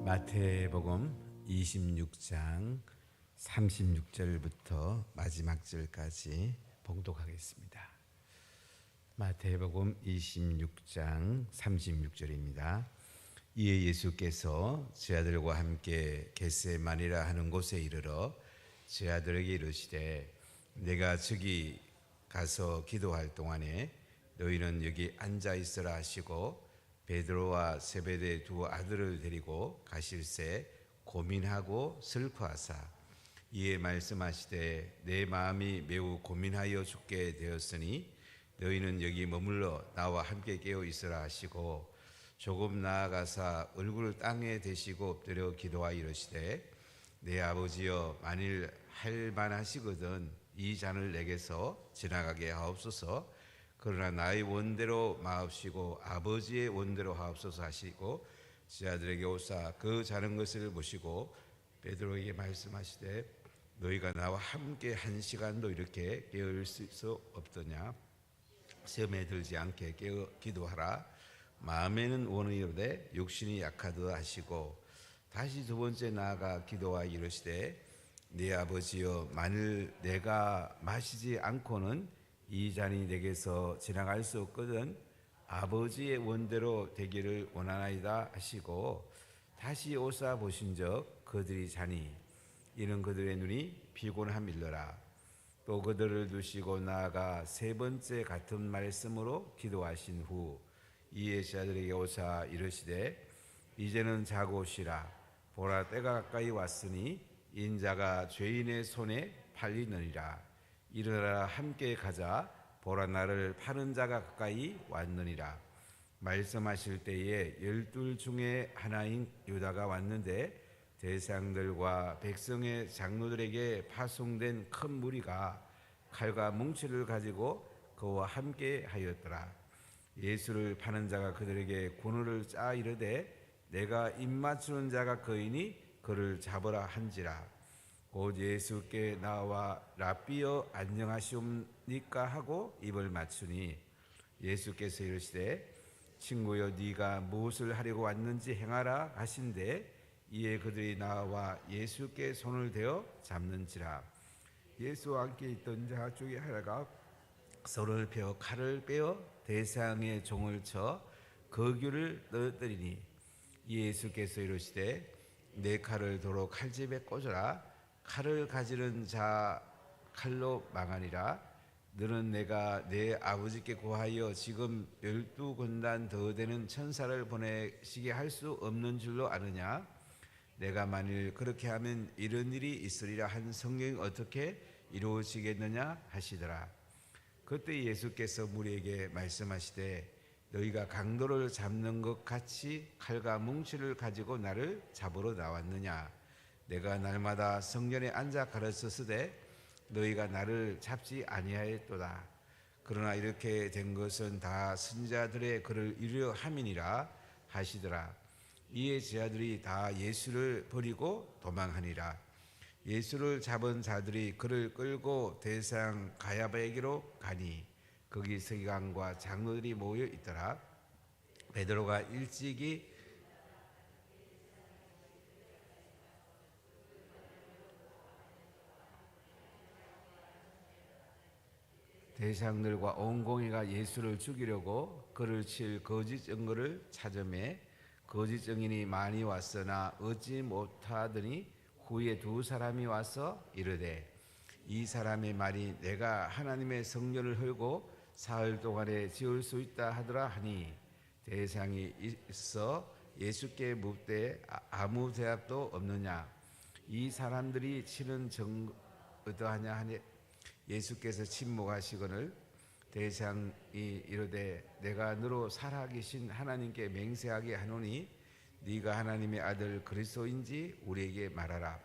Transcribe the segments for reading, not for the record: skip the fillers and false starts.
마태복음 26장 36절부터 마지막 절까지 봉독하겠습니다. 마태복음 26장 36절입니다. 이에 예수께서 제자들과 함께 겟세마니라 하는 곳에 이르러 제자들에게 이르시되 내가 저기 가서 기도할 동안에 너희는 여기 앉아 있으라 하시고 베드로와 세베대 두 아들을 데리고 가실새 고민하고 슬퍼하사 이에 말씀하시되 내 마음이 매우 고민하여 죽게 되었으니 너희는 여기 머물러 나와 함께 깨어 있으라 하시고 조금 나아가사 얼굴을 땅에 대시고 엎드려 기도하여 이르시되 내 아버지여 만일 할 만하시거든 이 잔을 내게서 지나가게 하옵소서. 그러나 나의 원대로 마옵시고 아버지의 원대로 하옵소서 하시고 제자들에게 오사 그 자는 것을 보시고 베드로에게 말씀하시되 너희가 나와 함께 한 시간도 이렇게 깨어 있을 수 없더냐. 시험에 들지 않게 깨어 기도하라. 마음에는 원하여되 육신이 약하다 하시고 다시 두 번째 나아가 기도하여 이르시되 네 아버지여 만일 내가 마시지 않고는 이 잔이 내게서 지나갈 수 없거든 아버지의 원대로 되기를 원하나이다 하시고 다시 오사 보신즉 그들이 자니 이는 그들의 눈이 피곤함일러라. 또 그들을 두시고 나아가 세 번째 같은 말씀으로 기도하신 후 이에 제자들에게 오사 이르시되 이제는 자고 쉬라. 보라 때가 가까이 왔으니 인자가 죄인의 손에 팔리느니라. 일어나라 함께 가자. 보라 나를 파는 자가 가까이 왔느니라. 말씀하실 때에 12 중에 하나인 유다가 왔는데 대상들과 백성의 장로들에게 파송된 큰 무리가 칼과 뭉치를 가지고 그와 함께 하였더라. 예수를 파는 자가 그들에게 군우를 짜 이르되 내가 입맞추는 자가 그이니 그를 잡으라 한지라. 곧 예수께 나와 랍비여 안녕하시옵니까 하고 입을 맞추니 예수께서 이르시되 친구여 네가 무엇을 하려고 왔는지 행하라 하신대 이에 그들이 나와 예수께 손을 대어 잡는지라. 예수와 함께 있던 자 중에 하나가 손을 펴 칼을 빼어 대상의 종을 쳐 그 귀를 떨어뜨리니 예수께서 이르시되 내 칼을 도로 칼집에 꽂으라. 칼을 가지는 자 칼로 망하니라. 너는 내가 내 아버지께 구하여 지금 12군단 더 되는 천사를 보내시게 할 수 없는 줄로 아느냐. 내가 만일 그렇게 하면 이런 일이 있으리라 한 성경이 어떻게 이루어지겠느냐 하시더라. 그때 예수께서 무리에게 말씀하시되 너희가 강도를 잡는 것 같이 칼과 뭉치를 가지고 나를 잡으러 나왔느냐. 내가 날마다 성전에 앉아 가르쳤으되 너희가 나를 잡지 아니하였도다. 그러나 이렇게 된 것은 다 선지자들의 글을 이루려 함이니라 하시더라. 이에 제자들이 다 예수를 버리고 도망하니라. 예수를 잡은 자들이 그를 끌고 대상 가야바에게로 가니 거기 서기관과 장로들이 모여 있더라. 베드로가 일찍이 대상들과 온 공회가 예수를 죽이려고 그를 칠 거짓 증거를 찾으매 거짓 증인이 많이 왔으나 얻지 못하더니 후에 두 사람이 와서 이르되 이 사람의 말이 내가 하나님의 성전을 헐고 사흘 동안에 지을 수 있다 하더라 하니 대상이 있어 예수께 묻되 아무 대답도 없느냐. 이 사람들이 치는 증거 어떠하냐 하니 예수께서 침묵하시거늘 대상이 이르되 내가 너로 살아계신 하나님께 맹세하게 하노니 네가 하나님의 아들 그리스도인지 우리에게 말하라.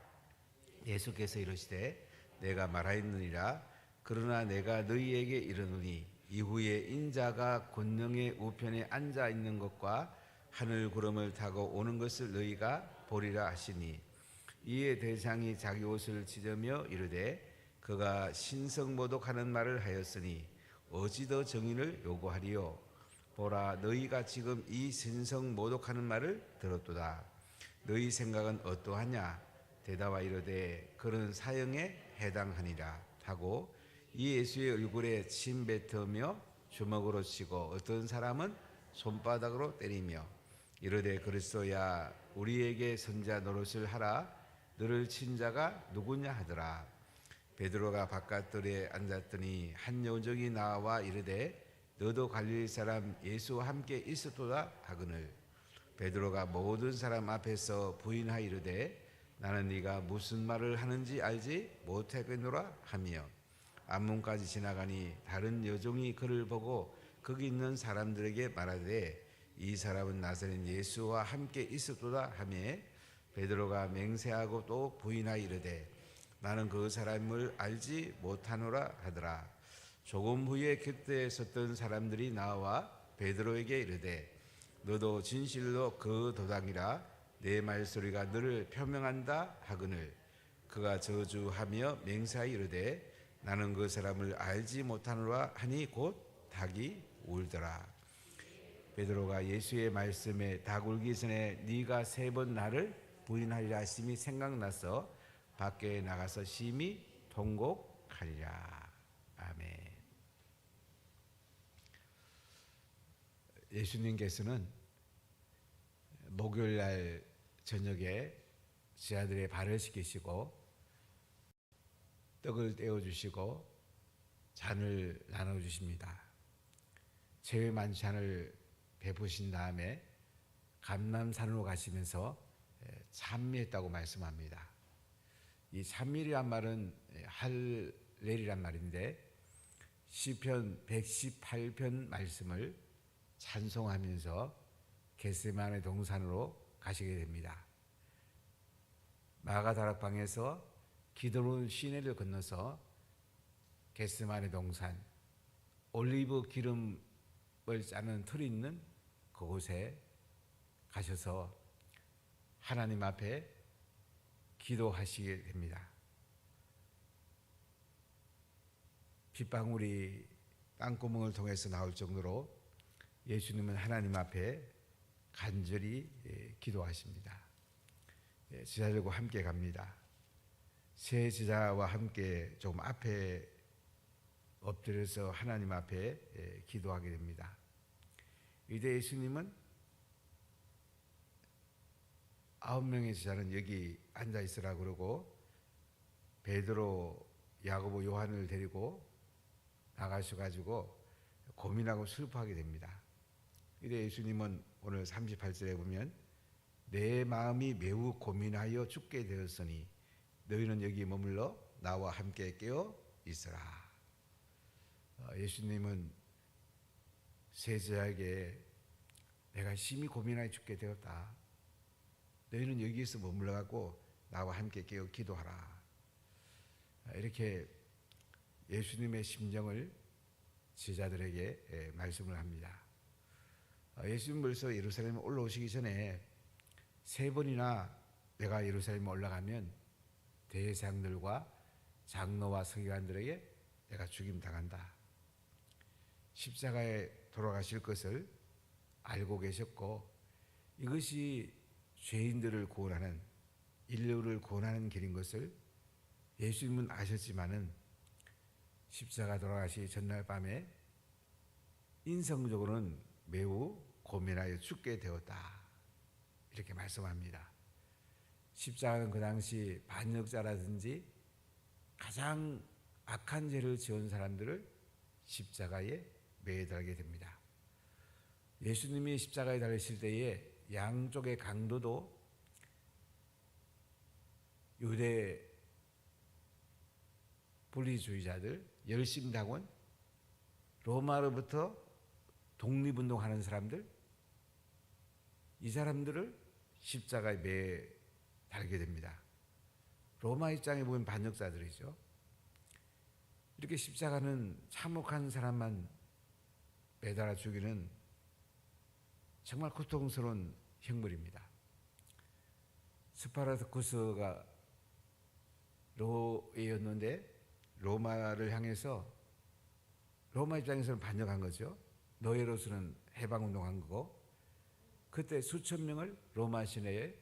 예수께서 이르시되 내가 말하였느니라. 그러나 내가 너희에게 이르노니 이후에 인자가 권능의 우편에 앉아 있는 것과 하늘 구름을 타고 오는 것을 너희가 보리라 하시니 이에 대상이 자기 옷을 찢으며 이르되 그가 신성모독하는 말을 하였으니 어찌 더 정인을 요구하리요. 보라 너희가 지금 이 신성모독하는 말을 들었도다. 너희 생각은 어떠하냐? 대답하 이르되 그런 사형에 해당하니라 하고 이 예수의 얼굴에 침 뱉으며 주먹으로 치고 어떤 사람은 손바닥으로 때리며 이르되 그리스도야 우리에게 선자 노릇을 하라. 너를 친 자가 누구냐 하더라. 베드로가 바깥들에 앉았더니 한 여종이 나와 이르되 너도 갈릴리 사람 예수와 함께 있었도다 하거늘 베드로가 모든 사람 앞에서 부인하여 이르되 나는 네가 무슨 말을 하는지 알지 못하겠노라 하며 앞문까지 지나가니 다른 여종이 그를 보고 거기 있는 사람들에게 말하되 이 사람은 나사렛 예수와 함께 있었도다 하며 베드로가 맹세하고 또 부인하여 이르되 나는 그 사람을 알지 못하노라 하더라. 조금 후에 곁에 섰던 사람들이 나와 베드로에게 이르되 너도 진실로 그 도당이라 내 말소리가 너를 표명한다 하거늘 그가 저주하며 맹세하여 이르되 나는 그 사람을 알지 못하노라 하니 곧 닭이 울더라. 베드로가 예수의 말씀에 닭 울기 전에 네가 3번 나를 부인하리라 하심이 생각나서 밖에 나가서 심히 통곡하리라. 아멘. 예수님께서는 목요일 날 저녁에 제자들의 발을 씻기시고 떡을 떼어주시고 잔을 나눠주십니다. 제회 만찬을 베푸신 다음에 감람산으로 가시면서 찬미했다고 말씀합니다. 이 찬미란 말은 할렐이란 말인데 시편 118편 말씀을 찬송하면서 겟세마네 동산으로 가시게 됩니다. 마가다락방에서 기드론 시내를 건너서 겟세마네 동산 올리브 기름을 짜는 틀이 있는 그곳에 가셔서 하나님 앞에 기도하시게 됩니다. 빗방울이 땅구멍을 통해서 나올 정도로 예수님은 하나님 앞에 간절히 기도하십니다. 제자들과 함께 갑니다. 세 제자와 함께 조금 앞에 엎드려서 하나님 앞에 기도하게 됩니다. 이때 예수님은 9명의 제자는 여기 앉아 있으라 그러고 베드로, 야고보, 요한을 데리고 나가셔가지고 고민하고 슬퍼하게 됩니다. 이때 예수님은 오늘 38절에 보면 내 마음이 매우 고민하여 죽게 되었으니 너희는 여기 머물러 나와 함께 깨어 있으라. 예수님은 세자에게 내가 심히 고민하여 죽게 되었다. 너희는 여기에서 머물러가고 나와 함께 깨어 기도하라. 이렇게 예수님의 심정을 제자들에게 말씀을 합니다. 예수님 벌써 예루살렘에 올라오시기 전에 3번이나 내가 예루살렘에 올라가면 대제사장들과 장로와 서기관들에게 내가 죽임당한다. 십자가에 돌아가실 것을 알고 계셨고 이것이 죄인들을 구원하는 인류를 구원하는 길인 것을 예수님은 아셨지만은 십자가 돌아가시 전날 밤에 인성적으로는 매우 고민하여 죽게 되었다. 이렇게 말씀합니다. 십자가는 그 당시 반역자라든지 가장 악한 죄를 지은 사람들을 십자가에 매달게 됩니다. 예수님이 십자가에 달리실 때에 양쪽의 강도도 유대 분리주의자들, 열심당원, 로마로부터 독립운동하는 사람들, 이 사람들을 십자가에 매 달게 됩니다. 로마 입장에 보면 반역자들이죠. 이렇게 십자가는 참혹한 사람만 매달아 죽이는 정말 고통스러운 형벌입니다. 스파르타쿠스가 로였는데 로마를 향해서 로마 입장에서는 반역한 거죠. 노예로서는 해방운동한 거고 그때 수천 명을 로마 시내에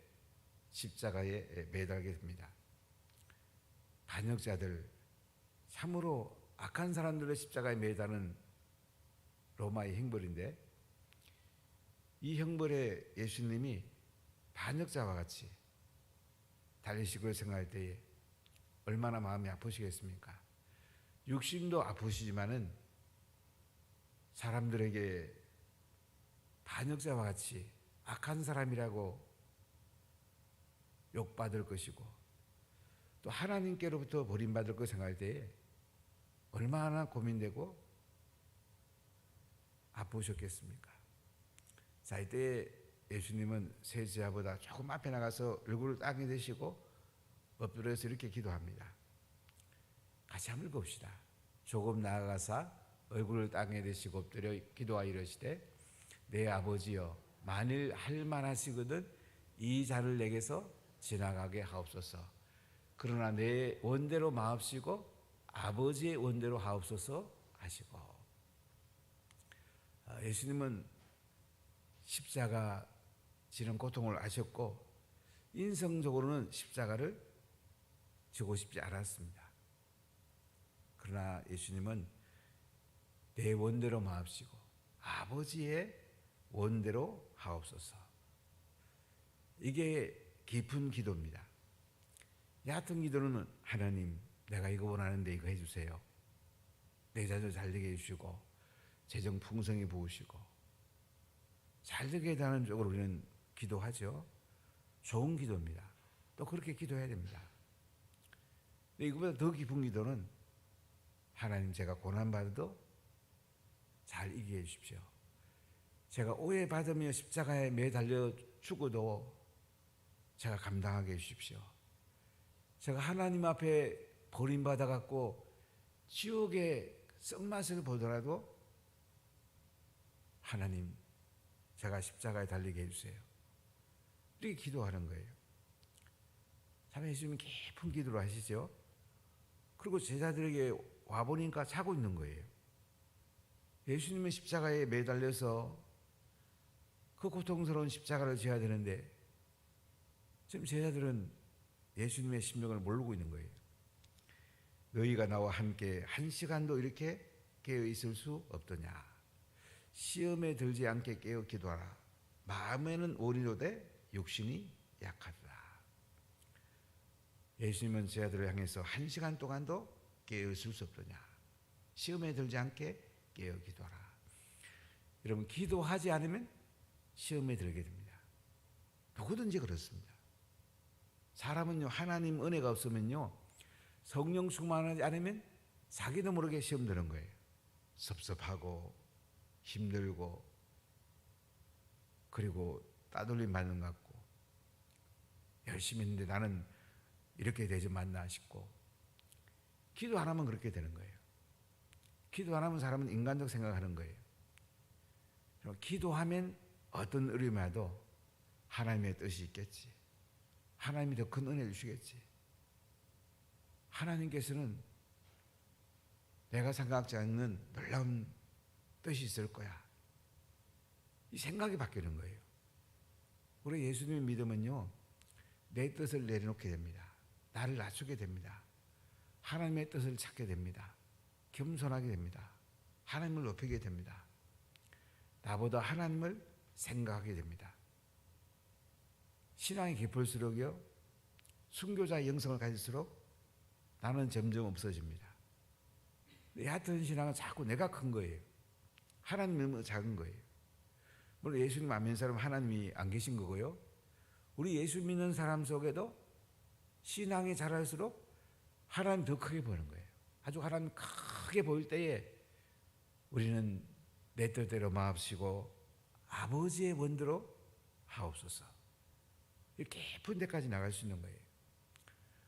십자가에 매달게 됩니다. 반역자들, 참으로 악한 사람들의 십자가에 매다는 로마의 형벌인데, 이 형벌에 예수님이 반역자와 같이 달리실 걸 생각할 때에 얼마나 마음이 아프시겠습니까? 육신도 아프시지만은 사람들에게 반역자와 같이 악한 사람이라고 욕받을 것이고, 또 하나님께로부터 버림받을 것 생각할 때에 얼마나 고민되고 아프셨겠습니까? 자, 이때 예수님은 세 제자보다 조금 앞에 나가서 얼굴을 땅에 대시고 엎드려서 이렇게 기도합니다. 같이 한번 봅시다. 조금 나아가사 얼굴을 땅에 대시고 엎드려 기도하여 이르시되, 내 아버지여, 만일 할 만하시거든 이 잔을 내게서 지나가게 하옵소서. 그러나 내 원대로 마옵시고 아버지의 원대로 하옵소서 하시고. 예수님은 십자가 지는 고통을 아셨고, 인성적으로는 십자가를 지고 싶지 않았습니다. 그러나 예수님은 내 원대로 마옵시고 아버지의 원대로 하옵소서. 이게 깊은 기도입니다. 얕은 기도는 하나님, 내가 이거 원하는데 이거 해주세요. 내 자녀 잘되게 해주시고 재정 풍성히 부으시고 잘되게 해달라는 쪽으로 우리는 기도하죠. 좋은 기도입니다. 또 그렇게 기도해야 됩니다. 근데 이거보다 더 깊은 기도는, 하나님, 제가 고난받아도 잘 이기게 해주십시오. 제가 오해받으며 십자가에 매달려 죽어도 제가 감당하게 해주십시오. 제가 하나님 앞에 버림받아갖고 지옥의 썩맛을 보더라도 하나님, 제가 십자가에 달리게 해주세요. 이렇게 기도하는 거예요. 참 예수님은 깊은 기도를 하시죠. 그리고 제자들에게 와보니까 자고 있는 거예요. 예수님은 십자가에 매달려서 그 고통스러운 십자가를 져야 되는데 지금 제자들은 예수님의 심령을 모르고 있는 거예요. 너희가 나와 함께 한 시간도 이렇게 깨어 있을 수 없더냐. 시험에 들지 않게 깨어 기도하라. 마음에는 온유로되 육신이 약하다. 예수님은 제자들을 향해서 한 시간 동안도 깨어 있을 수 없더냐. 시험에 들지 않게 깨어 기도하라. 여러분, 기도하지 않으면 시험에 들게 됩니다. 누구든지 그렇습니다. 사람은요, 하나님 은혜가 없으면요, 성령 충만하지 않으면 자기도 모르게 시험 드는 거예요. 섭섭하고 힘들고, 그리고 따돌림 받는 것 같고, 열심히 했는데 나는 이렇게 되지 않나 싶고. 기도 안 하면 그렇게 되는 거예요. 기도 안 하면 사람은 인간적 생각하는 거예요. 기도하면 어떤 어려움이 와도 하나님의 뜻이 있겠지. 하나님이 더 큰 은혜 주시겠지. 하나님께서는 내가 생각지 않는 놀라운 뜻이 있을 거야. 이 생각이 바뀌는 거예요. 우리 예수님의 믿음은요, 내 뜻을 내려놓게 됩니다. 나를 낮추게 됩니다. 하나님의 뜻을 찾게 됩니다. 겸손하게 됩니다. 하나님을 높이게 됩니다. 나보다 하나님을 생각하게 됩니다. 신앙이 깊을수록요, 순교자의 영성을 가질수록 나는 점점 없어집니다. 얕은 신앙은 자꾸 내가 큰 거예요. 하나님은 작은 거예요. 물론 예수님 안 믿는 사람은 하나님이 안 계신 거고요. 우리 예수 믿는 사람 속에도 신앙이 자랄수록 하나님 더 크게 보이는 거예요. 아주 하나님 크게 보일 때에 우리는 내 뜻대로 마옵시고 아버지의 원대로 하옵소서. 깊은 데까지 나갈 수 있는 거예요.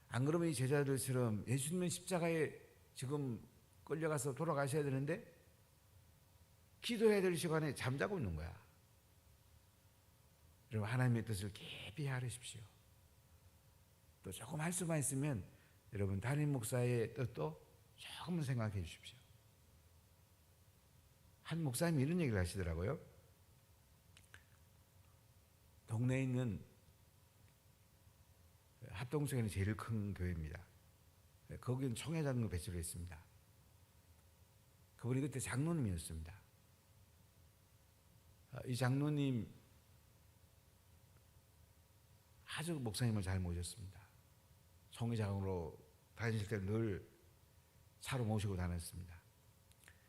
안 그러면 이 제자들처럼 예수님은 십자가에 지금 끌려가서 돌아가셔야 되는데 기도해야 될 시간에 잠자고 있는 거야. 여러분, 하나님의 뜻을 깊이 헤아리십시오. 또 조금 할 수만 있으면 여러분, 담임 목사의 뜻도 조금은 생각해 주십시오. 한 목사님이 이런 얘기를 하시더라고요. 동네에 있는 합동성에는 제일 큰 교회입니다. 거기는 총회장로 배치를 했습니다. 그분이 그때 장로님이었습니다. 이 장로님 아주 목사님을 잘 모셨습니다. 총회장으로 다니실 때 늘 차로 모시고 다녔습니다.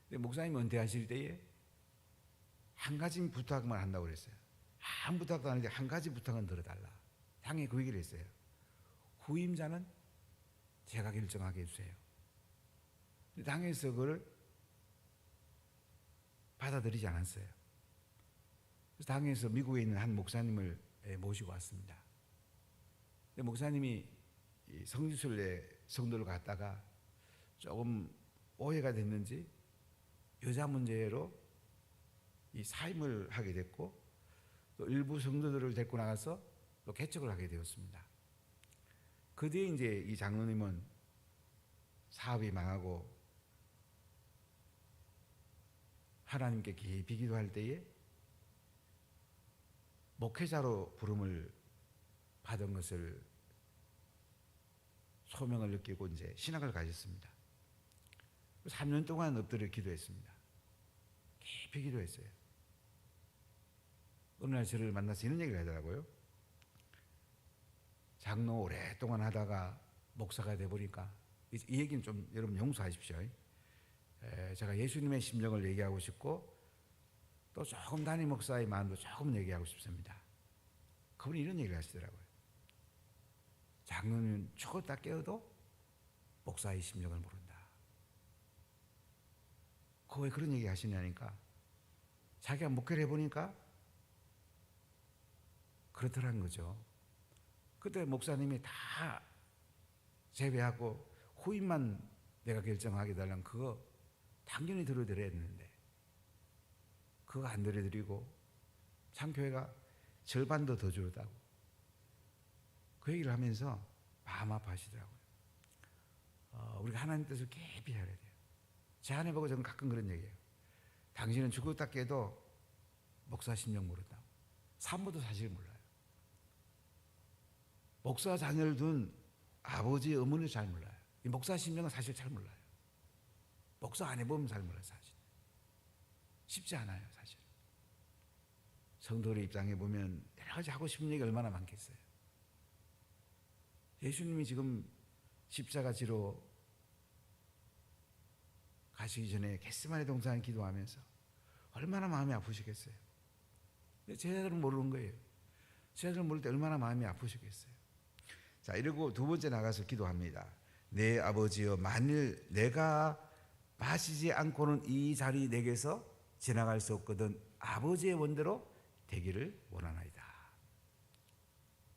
근데 목사님 은퇴하실 때에 한 가지 부탁만 한다고 그랬어요. 아무 부탁도 안 했는데 한 가지 부탁은 들어달라. 당에 그 얘기를 했어요. 후임자는 제가 결정하게 해주세요. 당에서 그걸 받아들이지 않았어요. 그래서 당에서 미국에 있는 한 목사님을 모시고 왔습니다. 근데 목사님이 성지순례 성도를 갔다가 조금 오해가 됐는지 여자 문제로 이 사임을 하게 됐고 또 일부 성도들을 데리고 나가서 또 개척을 하게 되었습니다. 그 뒤에 이제 이 장로님은 사업이 망하고 하나님께 깊이 기도할 때에 목회자로 부름을 받은 것을 소명을 느끼고 이제 신학을 가졌습니다. 3년 동안 엎드려 기도했습니다. 깊이 기도했어요. 어느 날 저를 만나서 이런 얘기를 하더라고요. 장로 오랫동안 하다가 목사가 돼버리니까, 이 얘기는 좀 여러분 용서하십시오. 제가 예수님의 심정을 얘기하고 싶고 또 조금 담임 목사의 마음도 조금 얘기하고 싶습니다. 그분이 이런 얘기를 하시더라고요. 장로는 죽었다 깨어도 목사의 심정을 모른다. 왜 그런 얘기 하시냐니까 자기가 목회를 해보니까 그렇더라는 거죠. 그때 목사님이 다 제외하고 후임만 내가 결정하게 달라면 그거 당연히 들어드려야 했는데 그거 안 들어드리고 창교회가 절반도 더 줄었다고 그 얘기를 하면서 마음 아파하시더라고요. 우리가 하나님 뜻을 깊이 알아야 돼요. 제 아내 보고 저는 가끔 그런 얘기해요. 당신은 죽었다 깨도 목사 심정 모른다고. 산모도 사실 몰라요. 목사 자녀를 둔 아버지, 어머니도 잘 몰라요. 이 목사 심정은 사실 잘 몰라요. 목사 안 해보면 잘 몰라요, 사실. 쉽지 않아요, 사실. 성도의 입장에 보면 여러 가지 하고 싶은 얘기 얼마나 많겠어요. 예수님이 지금 십자가 지로 가시기 전에 겟세마네 동산에 기도하면서 얼마나 마음이 아프시겠어요. 제자들은 모르는 거예요. 제자들은 모를 때 얼마나 마음이 아프시겠어요. 자, 이러고 두 번째 나가서 기도합니다. 내 아버지여, 만일 내가 마시지 않고는 이 자리 내게서 지나갈 수 없거든 아버지의 원대로 되기를 원하나이다.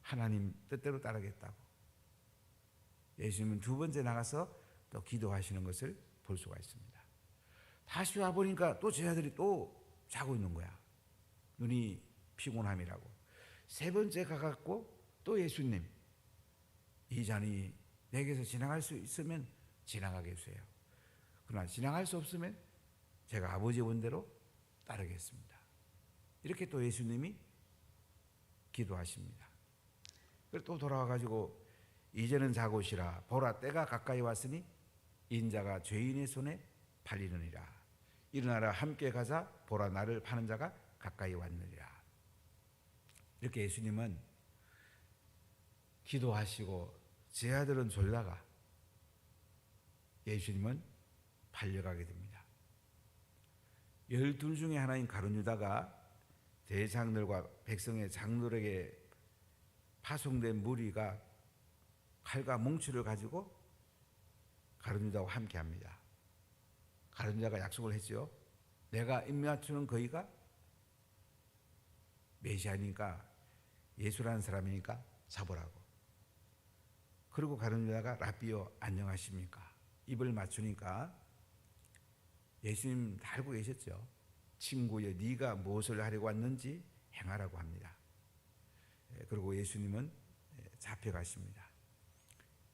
하나님 뜻대로 따르겠다고. 예수님은 두 번째 나가서 또 기도하시는 것을 볼 수가 있습니다. 다시 와보니까 또 제자들이 또 자고 있는 거야. 눈이 피곤함이라고. 세 번째 가갖고 또 예수님, 이 잔이 내게서 지나갈 수 있으면 지나가게 해주세요. 그러나 지나갈 수 없으면 제가 아버지의 원대로 따르겠습니다. 이렇게 또 예수님이 기도하십니다. 그리고 또 돌아와가지고 이제는 자고시라. 보라, 때가 가까이 왔으니 인자가 죄인의 손에 팔리느니라. 일어나라, 함께 가자. 보라, 나를 파는 자가 가까이 왔느니라. 이렇게 예수님은 기도하시고 제 아들은 졸다가 예수님은 팔려가게 됩니다. 12 중에 하나인 가룟 유다가 대장들과 백성의 장로에게 파송된 무리가 칼과 몽추를 가지고 가룟 유다와 함께합니다. 가룟 유다가 약속을 했죠. 내가 입맞추는 거기가 메시아니까 예수라는 사람이니까 잡으라고. 그리고 가룟 유다가 라비오 안녕하십니까? 입을 맞추니까 예수님 다 알고 계셨죠. 친구여, 네가 무엇을 하려고 왔는지 행하라고 합니다. 그리고 예수님은 잡혀가십니다.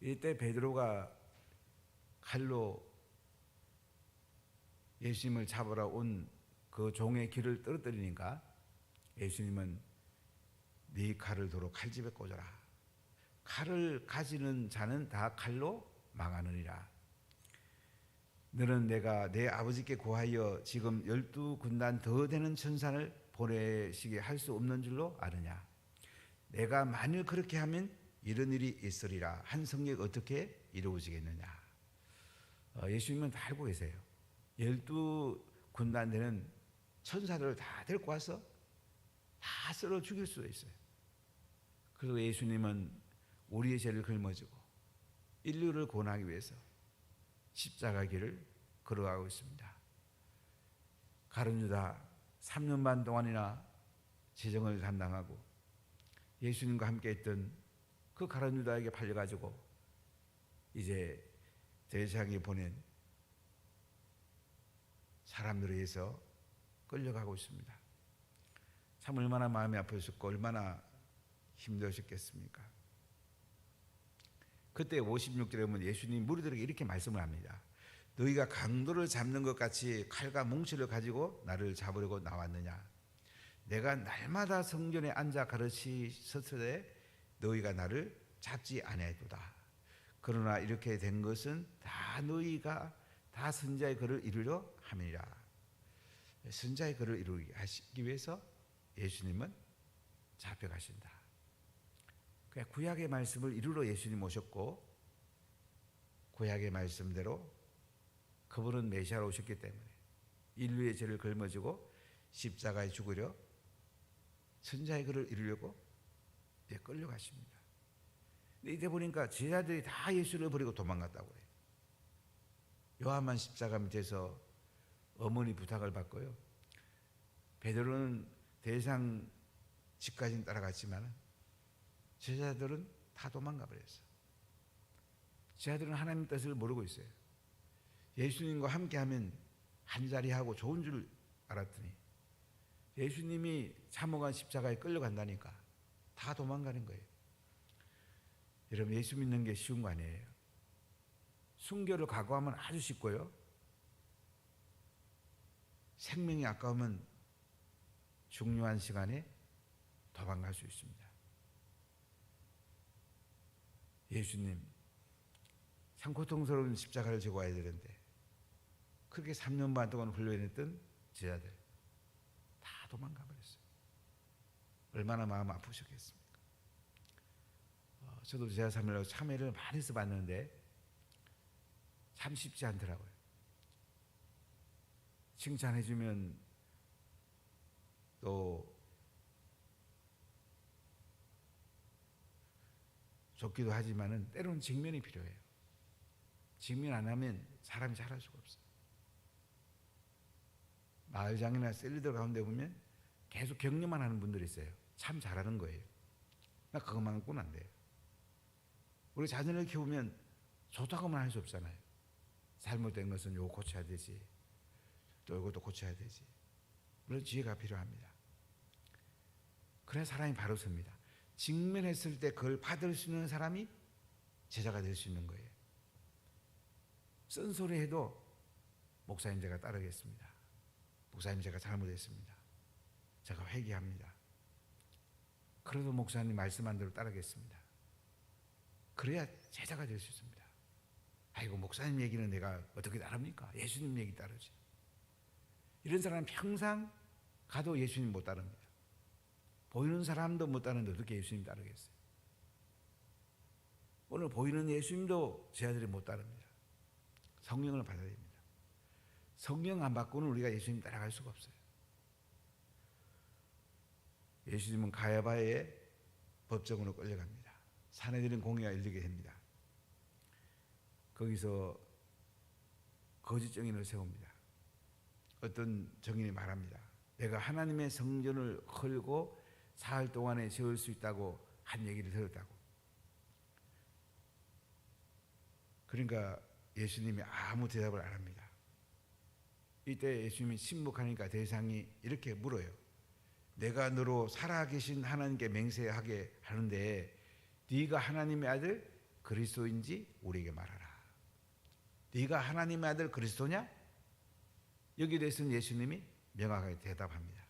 이때 베드로가 칼로 예수님을 잡으러 온 그 종의 귀를 떨어뜨리니까 예수님은 네 칼을 도로 칼집에 꽂아라. 칼을 가지는 자는 다 칼로 망하느니라. 너는 내가 내 아버지께 구하여 지금 12군단 더 되는 천사를 보내시게 할 수 없는 줄로 아느냐. 내가 만일 그렇게 하면 이런 일이 있으리라. 한 성역 어떻게 이루어지겠느냐. 예수님은 다 알고 계세요. 12군단 되는 천사들을 다 데리고 와서 다 썰어 죽일 수도 있어요. 그리고 예수님은 우리의 죄를 짊어지고 인류를 구원하기 위해서 십자가 길을 걸어가고 있습니다. 가룟 유다 3년 반 동안이나 재정을 감당하고 예수님과 함께 했던 그 가룟 유다에게 팔려가지고 이제 대제사장이 보낸 사람들에 의해서 끌려가고 있습니다. 참 얼마나 마음이 아프셨고 얼마나 힘드셨겠습니까? 그때 56절에 보면 예수님 무리들에게 이렇게 말씀을 합니다. 너희가 강도를 잡는 것 같이 칼과 뭉치를 가지고 나를 잡으려고 나왔느냐. 내가 날마다 성전에 앉아 가르치셨으되 너희가 나를 잡지 아니하도다. 그러나 이렇게 된 것은 다 너희가 다 선자의 글을 이루려 함이라. 선자의 글을 이루기 하시기 위해서 예수님은 잡혀가신다. 구약의 말씀을 이루러 예수님 오셨고 구약의 말씀대로 그분은 메시아로 오셨기 때문에 인류의 죄를 짊어지고 십자가에 죽으려 선자의 글을 이루려고 끌려가십니다. 근데 이때 보니까 제자들이 다 예수를 버리고 도망갔다고 해요. 요한만 십자가 밑에서 어머니 부탁을 받고요. 베드로는 대상 집까지는 따라갔지만 제자들은 다 도망가 버렸어요. 제자들은 하나님 뜻을 모르고 있어요. 예수님과 함께하면 한자리하고 좋은 줄 알았더니 예수님이 참호간 십자가에 끌려간다니까 다 도망가는 거예요. 여러분, 예수 믿는 게 쉬운 거 아니에요. 순교를 각오하면 아주 쉽고요. 생명이 아까우면 중요한 시간에 도망갈 수 있습니다. 예수님 참 고통스러운 십자가를 지고 와야 되는데 그렇게 3년 반 동안 훈련했던 제자들 다 도망가 버렸어요. 얼마나 마음 아프셨겠습니까? 저도 제자 삼으려고 참회를 많이 써봤는데 참 쉽지 않더라고요. 칭찬해주면 또 좋기도 하지만은 때로는 직면이 필요해요. 직면 안 하면 사람이 잘할 수가 없어요. 마을장이나 셀리들 가운데 보면 계속 격려만 하는 분들이 있어요. 참 잘하는 거예요. 나 그것만 갖고는 안 돼요. 우리 자녀를 키우면 좋다고만 할 수 없잖아요. 잘못된 것은 요거 고쳐야 되지. 또 이것도 고쳐야 되지. 물론 지혜가 필요합니다. 그래야 사람이 바로 섭니다. 직면했을 때 그걸 받을 수 있는 사람이 제자가 될 수 있는 거예요. 쓴소리 해도 목사님 제가 따르겠습니다. 목사님 제가 잘못했습니다. 제가 회개합니다. 그래도 목사님 말씀한 대로 따르겠습니다. 그래야 제자가 될 수 있습니다. 아이고 목사님 얘기는 내가 어떻게 따릅니까? 예수님 얘기 따르지. 이런 사람은 평생 가도 예수님 못 따릅니다. 보이는 사람도 못 따르는데 어떻게 예수님 따르겠어요? 오늘 보이는 예수님도 제자들이 못 따릅니다. 성령을 받아야 됩니다. 성령 안 받고는 우리가 예수님 따라갈 수가 없어요. 예수님은 가야바의 법정으로 끌려갑니다. 사내들인 공의가 열리게 됩니다. 거기서 거짓 증인을 세웁니다. 어떤 증인이 말합니다. 내가 하나님의 성전을 헐고 사흘 동안에 지을 수 있다고 한 얘기를 들었다고. 그러니까 예수님이 아무 대답을 안 합니다. 이때 예수님이 침묵하니까 대상이 이렇게 물어요. 내가 너로 살아계신 하나님께 맹세하게 하는데 네가 하나님의 아들 그리스도인지 우리에게 말하라. 네가 하나님의 아들 그리스도냐? 여기에 대해서는 예수님이 명확하게 대답합니다.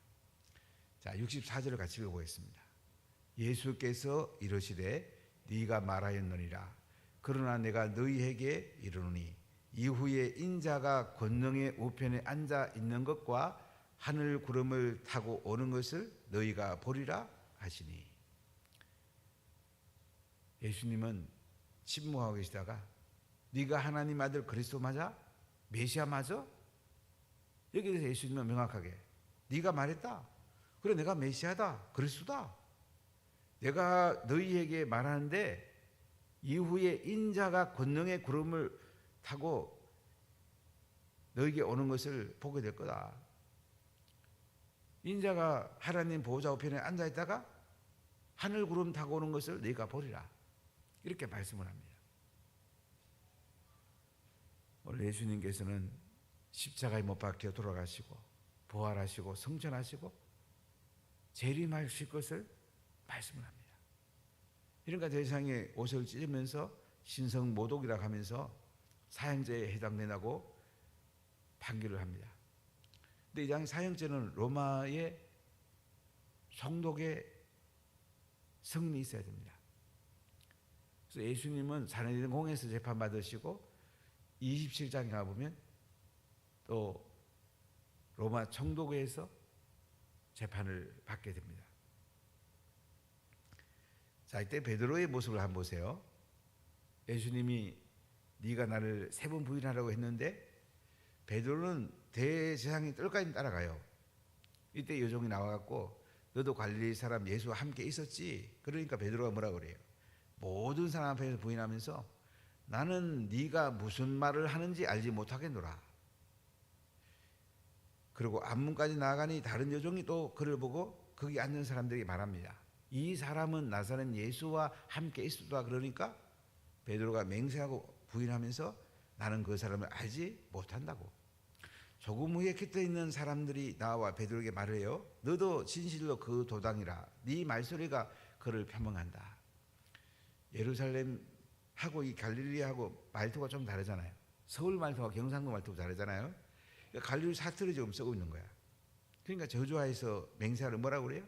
자, 64절을 같이 읽어보겠습니다. 예수께서 이르시되 네가 말하였느니라. 그러나 내가 너희에게 이르노니 이후에 인자가 권능의 우편에 앉아 있는 것과 하늘 구름을 타고 오는 것을 너희가 보리라 하시니. 예수님은 침묵하고 계시다가 네가 하나님 아들 그리스도 맞아? 메시아 맞아? 여기에 대해서 예수님은 명확하게 네가 말했다. 그래, 내가 메시아다, 그리스도다. 내가 너희에게 말하는데 이후에 인자가 권능의 구름을 타고 너희에게 오는 것을 보게 될 거다. 인자가 하나님 보호자 우편에 앉아 있다가 하늘 구름 타고 오는 것을 너희가 보리라. 이렇게 말씀을 합니다. 오늘 예수님께서는 십자가에 못 박혀 돌아가시고 부활하시고 성천하시고 재림하실 것을 말씀을 합니다. 그러니까 대상에 옷을 찢으면서 신성모독이라고 하면서 사형제에 해당된다고 판결을 합니다. 근데 이 장 사형제는 로마의 총독의 승리 있어야 됩니다. 그래서 예수님은 사내리는 공에서 재판받으시고 27장에 가보면 또 로마 총독에서 재판을 받게 됩니다. 자, 이때 베드로의 모습을 한번 보세요. 예수님이 네가 나를 3번 부인하라고 했는데 베드로는 대제사장이 뜰까지 따라가요. 이때 여종이 나와갖고 너도 갈릴리 사람 예수와 함께 있었지? 그러니까 베드로가 뭐라 그래요? 모든 사람 앞에서 부인하면서 나는 네가 무슨 말을 하는지 알지 못하겠노라. 그리고 앞문까지 나아가니 다른 여종이 또 그를 보고 거기 앉는 사람들에게 말합니다. 이 사람은 나사렛 예수와 함께 있었다. 그러니까 베드로가 맹세하고 부인하면서 나는 그 사람을 알지 못한다고. 조금 후에 곁에 있는 사람들이 나와 베드로에게 말을 해요. 너도 진실로 그 도당이라. 네 말소리가 그를 표명한다. 예루살렘하고 이 갈릴리하고 말투가 좀 다르잖아요. 서울 말투와 경상도 말투가 다르잖아요. 그러니까 갈릴리 사투리 지금 쓰고 있는 거야. 그러니까 저주하에서 맹세하를 뭐라고 그래요?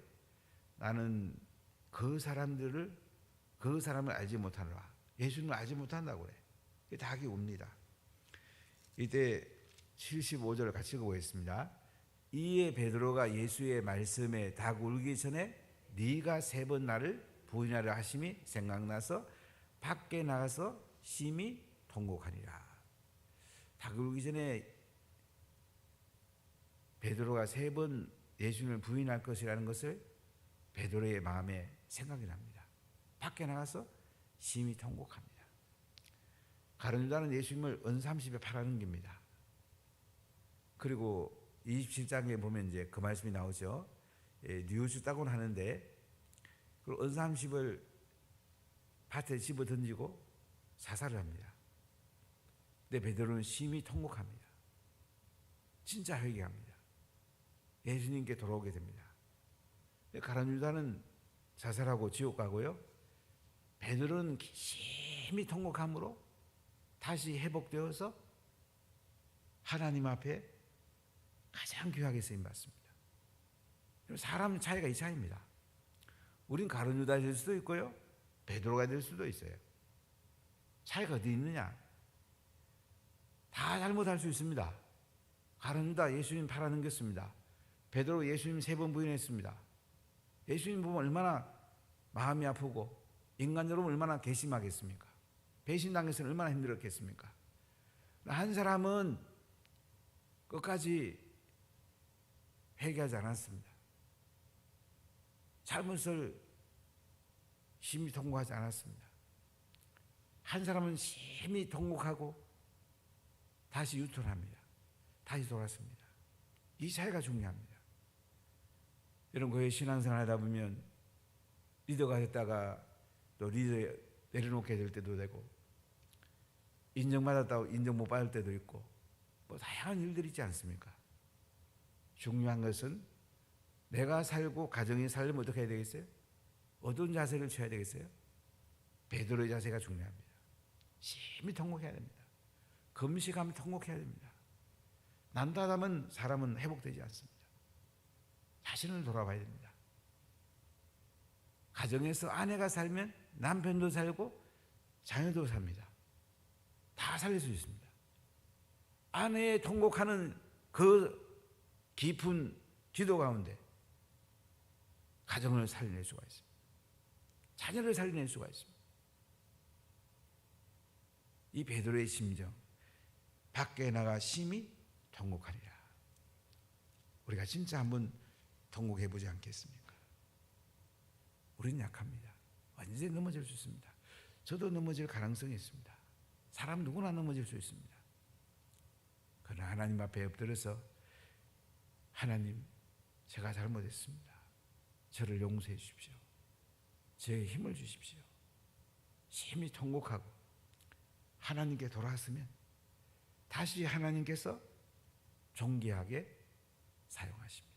나는 그 사람을 알지 못하노라. 예수님을 알지 못한다고 그래. 다 옵니다. 이때 75절을 같이 읽어보겠습니다. 이에 베드로가 예수의 말씀에 닭 울기 전에 네가 3번 나를 부인하려 하심이 생각나서 밖에 나가서 심히 통곡하니라. 닭 울기 전에 베드로가 3번 예수님을 부인할 것이라는 것을 베드로의 마음에 생각이 납니다. 밖에 나가서 심히 통곡합니다. 가룟 유다는 예수님을 은30에 팔아넘깁니다. 그리고 27장에 보면 이제 그 말씀이 나오죠. 뉘우쳤다고는 하는데 그 은30을 밭에 집어 던지고 사살을 합니다. 근데 베드로는 심히 통곡합니다. 진짜 회개합니다. 예수님께 돌아오게 됩니다. 가룟 유다는 자살하고 지옥 가고요. 베드로는 심히 통곡함으로 다시 회복되어서 하나님 앞에 가장 귀하게 쓰임받습니다. 사람 차이가 이 차이입니다. 우린 가룟 유다 될 수도 있고요. 베드로가 될 수도 있어요. 차이가 어디 있느냐? 다 잘못할 수 있습니다. 가룟 유다 예수님 팔아넘겼습니다. 베드로 예수님 3번 부인했습니다. 예수님 보면 얼마나 마음이 아프고 인간적으로 얼마나 괘씸하겠습니까? 배신당해서는 얼마나 힘들었겠습니까? 한 사람은 끝까지 회개하지 않았습니다. 잘못을 심히 통곡하지 않았습니다. 한 사람은 심히 통곡하고 다시 유턴합니다. 다시 돌아왔습니다. 이 차이가 중요합니다. 여러분, 교회 신앙생활 하다 보면 리더가 됐다가 또 리더 내려놓게 될 때도 되고 인정받았다고 인정 못 받을 때도 있고 뭐 다양한 일들이 있지 않습니까? 중요한 것은 내가 살고 가정이 살려면 어떻게 해야 되겠어요? 어떤 자세를 취해야 되겠어요? 베드로의 자세가 중요합니다. 심히 통곡해야 됩니다. 금식하면 통곡해야 됩니다. 난다하면 사람은 회복되지 않습니다. 자신을 돌아봐야 됩니다. 가정에서 아내가 살면 남편도 살고 자녀도 삽니다. 다 살릴 수 있습니다. 아내의 통곡하는 그 깊은 기도 가운데 가정을 살려낼 수가 있습니다. 자녀를 살려낼 수가 있습니다. 이 베드로의 심정, 밖에 나가 심히 통곡하리라. 우리가 진짜 한번 통곡해 보지 않겠습니까? 우리는 약합니다. 언제 넘어질 수 있습니다. 저도 넘어질 가능성이 있습니다. 사람 누구나 넘어질 수 있습니다. 그러나 하나님 앞에 엎드려서 하나님, 제가 잘못했습니다. 저를 용서해 주십시오. 저에게 힘을 주십시오. 심히 통곡하고 하나님께 돌아왔으면 다시 하나님께서 존귀하게 사용하십니다.